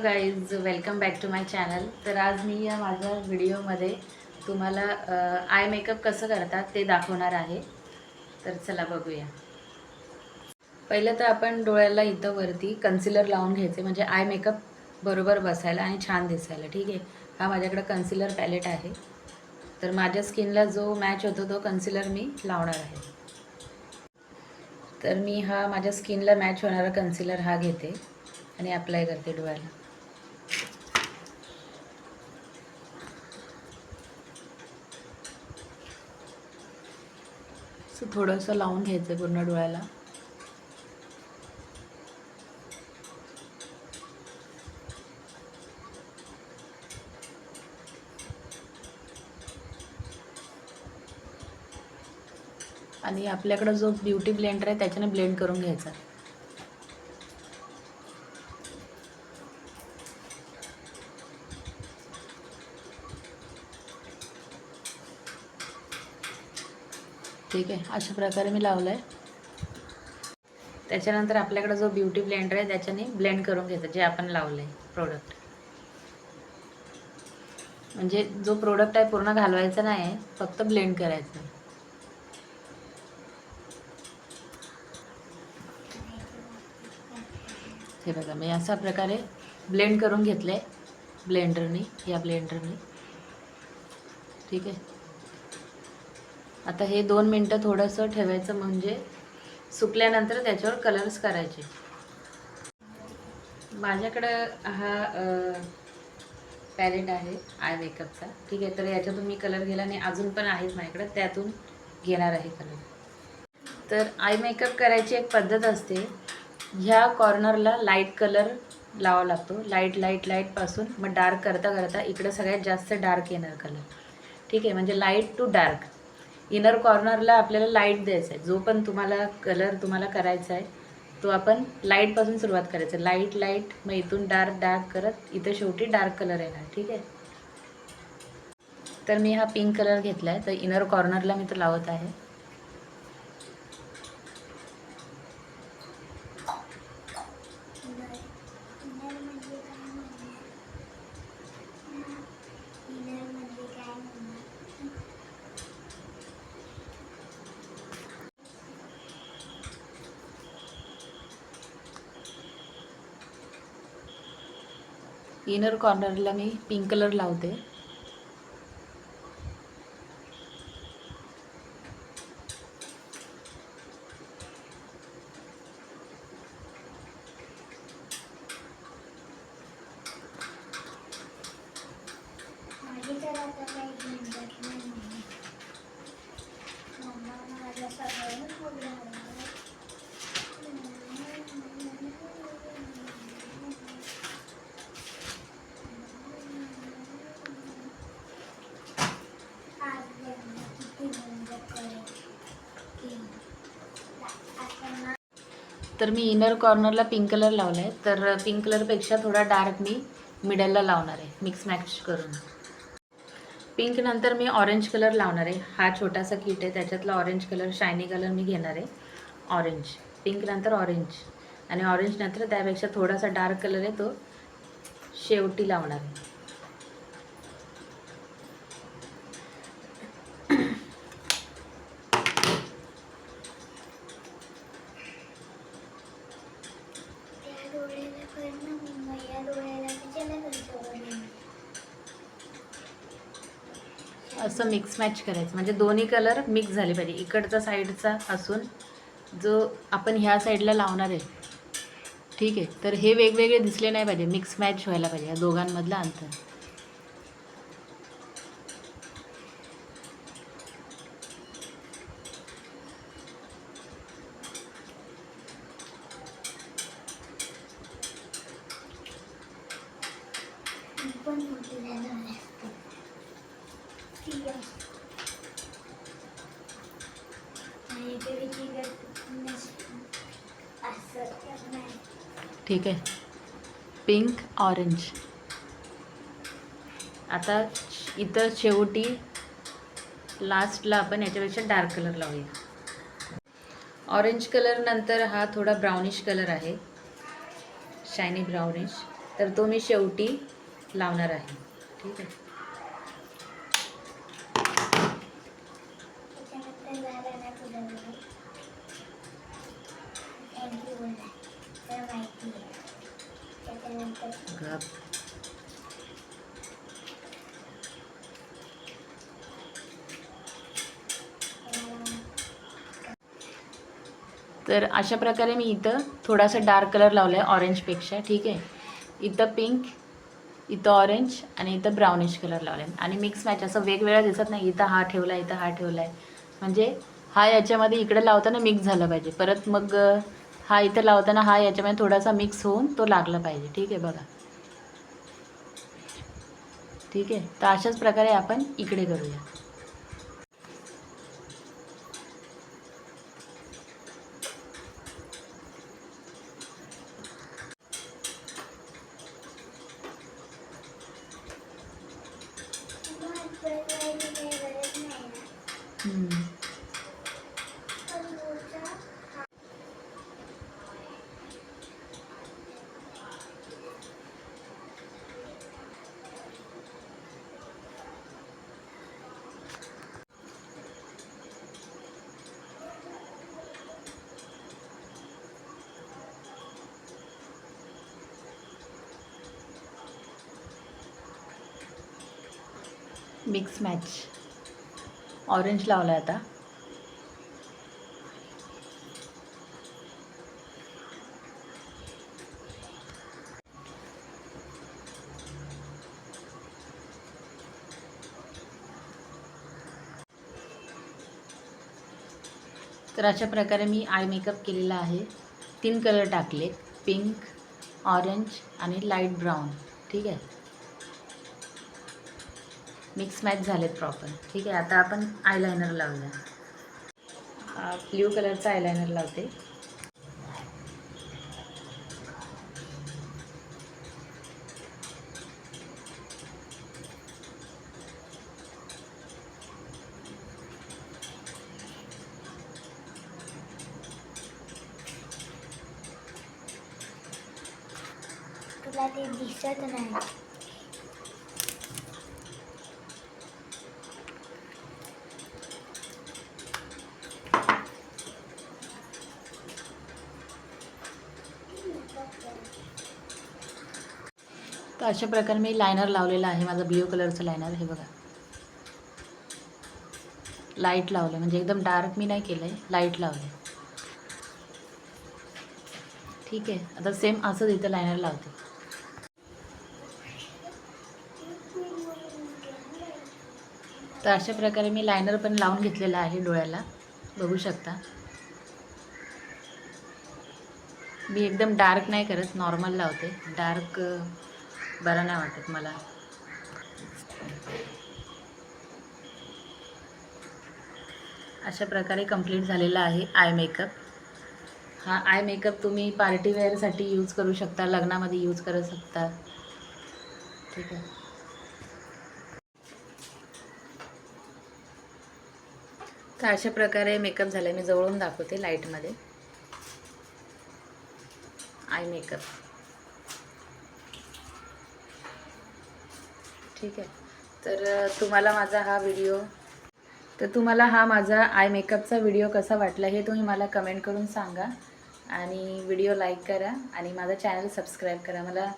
Guys, welcome back to my channel. तर आज मी या माझ्या व्हिडिओमध्ये तुम्हाला आय मेकअप कसं करतात ते दाखवणार आहे. तर चला बघूया. पहिलं तर आपण डोळ्याला इथं वरती कन्सिलर लावून घ्यायचे, म्हणजे आय मेकअप बरोबर बसायला आणि छान दिसायला. ठीक आहे. हा माझ्याकडे कन्सिलर पॅलेट आहे. तर माझ्या स्किनला जो मॅच होतो तो कन्सिलर मी लावणार आहे. तर मी हा माझ्या स्किनला मॅच होणारा कन्सिलर हा घेते आणि अप्लाय करते डोळ्याला. थोडंसं लावून घ्यायचं पूर्ण डोळ्याला. आणि आपल्याकडं जो ब्युटी ब्लेंडर आहे त्याच्याने ब्लेंड करून घ्यायचा. ठीक आहे, अशा प्रकारे मी लावलं आहे. त्याच्यानंतर आपल्याकडं जो ब्युटी ब्लेंडर आहे त्याच्याने ब्लेंड करून घ्यायचं जे आपण लावलं आहे प्रोडक्ट. म्हणजे जो प्रोडक्ट आहे पूर्ण घालवायचा नाही आहे, फक्त ब्लेंड करायचं आहे. हे बघा, मी अशा प्रकारे ब्लेंड करून घेतलं आहे ब्लेंडरने, या ब्लेंडरने. ठीक आहे. आता हे 2 मिनटं थोडंसं ठेवायचं, म्हणजे सुकल्यानंतर त्याच्यावर कलर्स करायचे. माझ्याकडं हा पॅलेट आहे आय मेकअपचा. ठीक आहे. तर याच्यातून मी कलर गेला आणि अजून पण आहेत माझ्याकडे, त्यातून घेणार आहे कलर. तर आय मेकअप करायची एक पद्धत असते. ह्या कॉर्नरला लाईट कलर लावावा लागतो. लाईटपासून मग डार्क करता करता इकडं सगळ्यात जास्त डार्क येणार कलर. ठीक आहे. म्हणजे लाईट टू डार्क. इनर कॉर्नरला आपल्याला लाईट द्यायचं आहे. जो पण तुम्हाला कलर तुम्हाला करायचा आहे तो आपण लाईटपासून सुरुवात करायचं. लाईट मग इथून डार्क करत इथं शेवटी डार्क कलर येणार. ठीक आहे. तर मी हा पिंक कलर घेतला आहे, तर इनर कॉर्नरला मी तो लावत आहे. इनर कॉर्नरला मी पिंक कलर लावते. तर मी इनर कॉर्नरला पिंक कलर लावला आहे. तर पिंक कलरपेक्षा थोडा डार्क मी मिडलला लावणार आहे, मिक्स मॅच करून. पिंक नंतर मी ऑरेंज कलर लावणार आहे. हा छोटासा किट आहे, त्याच्यातला ऑरेंज कलर, शायनी कलर मी घेणार आहे. ऑरेंज, पिंक नंतर ऑरेंज, आणि ऑरेंज नंतर त्यापेक्षा थोडासा डार्क कलर आहे तो शेवटी लावणार आहे. असं मिक्स मॅच करायचं, म्हणजे दोन्ही कलर मिक्स झाले पाहिजे. इकडचा साईडचा असून जो आपण ह्या साईडला लावणार आहे, ठीक आहे, तर हे वेगवेगळे दिसले नाही पाहिजे, मिक्स मॅच व्हायला पाहिजे या दोघांमधलं अंतर. ठीक आहे. Pink orange. आता इथं शेवटी लास्टला आपण याच्यापेक्षा डार्क कलर लावूया. ऑरेंज कलर नंतर हा थोडा ब्राउनिश कलर आहे, शायनी ब्राउनिश. तर तो मी शेवटी लावणार आहे. ठीक आहे. तर अशा प्रकारे मी इथं थोडासा डार्क कलर लावला आहे ऑरेंजपेक्षा. ठीक आहे. इथं पिंक, इथं ऑरेंज आणि इथं ब्राउनिश कलर लावला आहे. आणि मिक्स मॅच असं वेगवेगळा दिसत नाही. इथं हा ठेवला, इथं हा ठेवला आहे. म्हणजे हा याच्यामध्ये इकडे लावताना मिक्स झाला पाहिजे. परत मग हा इथं लावताना हा याच्यामध्ये थोडासा मिक्स होऊन तो लागला पाहिजे. ठीक आहे. बघा. ठीक आहे. तर अशाच प्रकारे आपण इकडे करूया. मिक्स मॅच ऑरेंज लावला आता. तर अशा प्रकारे मी आय मेकअप केलेला आहे. 3 कलर टाकले, पिंक, ऑरेंज आणि लाईट ब्राऊन. ठीक आहे. मिक्स मॅच झालेत प्रॉपर. ठीक आहे. आता आपण आयलायनर लावूया. ब्ल्यू कलरचा आयलायनर लावते. तुला ते दिसत नाही. तर अशा प्रकारे मी लायनर लावलेला आहे. माझा ब्ल्यू कलरचं लायनर हे बघा. लाईट लावलं म्हणजे एकदम डार्क मी नाही केलं आहे, लाईट लावलं. ठीक आहे. आता सेम असंच इथं लायनर लावते. तर अशा प्रकारे मी लायनर पण लावून घेतलेला आहे डोळ्याला, बघू शकता. मी एकदम डार्क नाही करत, नॉर्मल लावते. डार्क बरं नाही वाटत मला. अशा प्रकारे कंप्लीट झालेला आहे आय मेकअप. हा आय मेकअप तुम्ही पार्टीवेअरसाठी यूज करू शकता, लग्नामध्ये यूज करू शकता. ठीक आहे. तर अशा प्रकारे मेकअप झाला. मी जवळून दाखवते लाईटमध्ये. Eye makeup. ठीक आहे. तर तुम्हाला माझा आय मेकअपचा व्हिडिओ कसा वाटला हे तुम्ही मला कमेंट करून सांगा. आणि व्हिडिओ लाईक करा आणि माझा चॅनल सबस्क्राईब करा. मला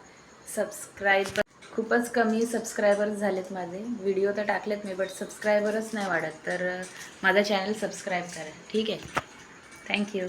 खूपच कमी सबस्क्रायबर्स झालेत माझे. व्हिडिओ तर टाकलेत मी, बट सबस्क्रायबरच नाही वाढत. तर माझा चॅनल सबस्क्राईब करा. ठीक आहे. थँक्यू.